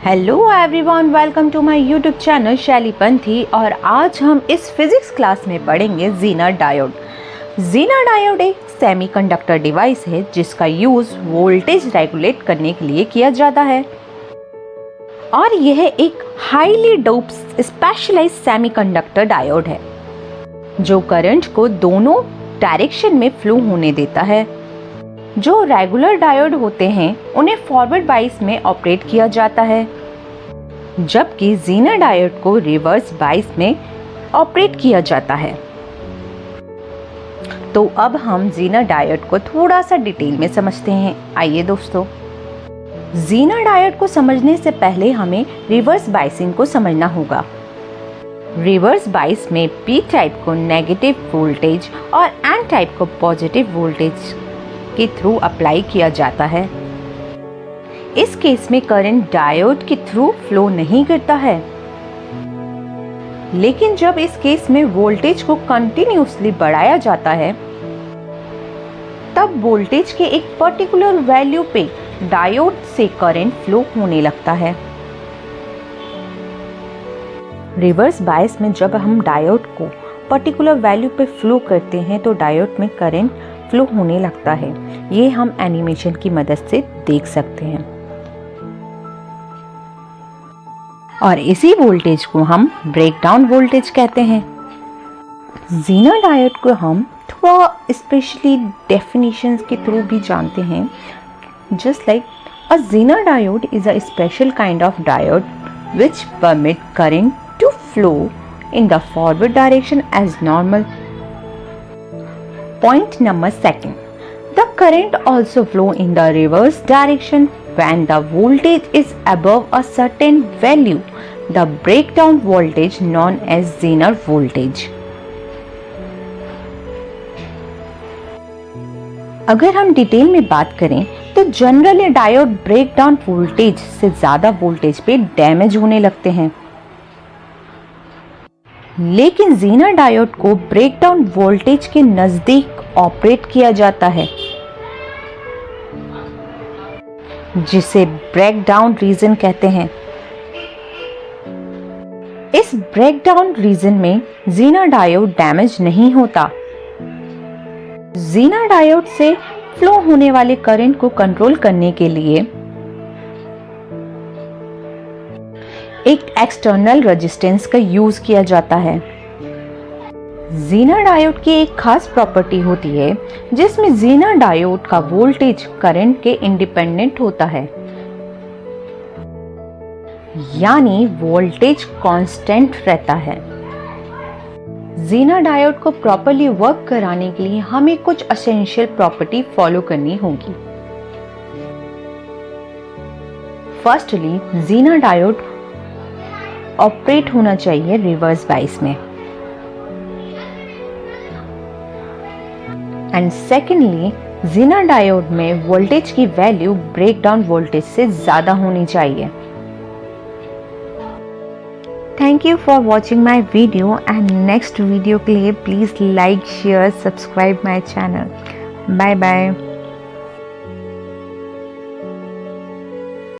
Hello everyone, welcome to my YouTube channel Shaili Panthi. और आज हम इस फिजिक्स क्लास में पढ़ेंगे ज़ीनर डायोड। ज़ीनर डायोड एक सेमीकंडक्टर डिवाइस है जिसका यूज़ वोल्टेज रेगुलेट करने के लिए किया जाता है और यह एक highly doped specialised semiconductor diode है जो करंट को दोनों डायरेक्शन में फ्लो होने देता है। जो रेगुलर डायोड होते हैं उन्हें फॉरवर्ड बाइस में ऑपरेट किया जाता है, जबकि ज़ीनर डायोड को रिवर्स बाइस में ऑपरेट किया जाता है। तो अब हम ज़ीनर डायोड को थोड़ा सा डिटेल में समझते हैं। आइए दोस्तों, ज़ीनर डायोड को समझने से पहले हमें रिवर्स बाइसिंग को समझना होगा। रिवर्स बाइस में पी टाइप को नेगेटिव वोल्टेज और एन टाइप को पॉजिटिव वोल्टेज के थ्रू अप्लाई किया जाता है। इस केस में करंट डायोड के थ्रू फ्लो नहीं करता है, लेकिन जब इस केस में वोल्टेज को कंटिन्यूअसली बढ़ाया जाता है तब वोल्टेज के एक पर्टिकुलर वैल्यू पे डायोड से करंट फ्लो होने लगता है। रिवर्स बायस में जब हम डायोड को पर्टिकुलर वैल्यू पे फ्लो करते हैं तो डायोड में करंट फ्लो होने लगता है। ये हम एनिमेशन की मदद से देख सकते हैं और इसी वोल्टेज को हम ब्रेकडाउन वोल्टेज कहते हैं। ज़ीनर डायोड को हम थोड़ा स्पेशली डेफिनेशंस के थ्रू भी जानते हैं, just like a zener diode is a special kind of diode which permit current to flow in the forward direction as normal. Point number second, the current also flow in the reverse direction when the voltage is above a certain value, the breakdown voltage known as Zener voltage. अगर हम detail में बात करें तो generally diode breakdown voltage से ज्यादा voltage पे damage होने लगते हैं, लेकिन ज़ीनर डायोड को ब्रेकडाउन वोल्टेज के नजदीक ऑपरेट किया जाता है, जिसे ब्रेकडाउन रीजन कहते हैं। इस ब्रेकडाउन रीजन में ज़ीनर डायोड डैमेज नहीं होता। ज़ीनर डायोड से फ्लो होने वाले करंट को कंट्रोल करने के लिए एक एक्सटर्नल रेजिस्टेंस का यूज किया जाता है। ज़ीनर डायोड की एक खास प्रॉपर्टी होती है जिसमें ज़ीनर डायोड का वोल्टेज करंट के इंडिपेंडेंट होता है, यानी वोल्टेज कांस्टेंट रहता है। ज़ीनर डायोड को प्रॉपर्ली वर्क कराने के लिए हमें कुछ एसेंशियल प्रॉपर्टी फॉलो करनी होगी। फर्स्टली, ज़ीनर डायोड ऑपरेट होना चाहिए रिवर्स बाइस में, एंड सेकेंडली ज़ीनर डायोड में वोल्टेज की वैल्यू ब्रेकडाउन वोल्टेज से ज्यादा होनी चाहिए। Thank you for watching my video and next video के लिए please like, share, subscribe my channel. Bye bye.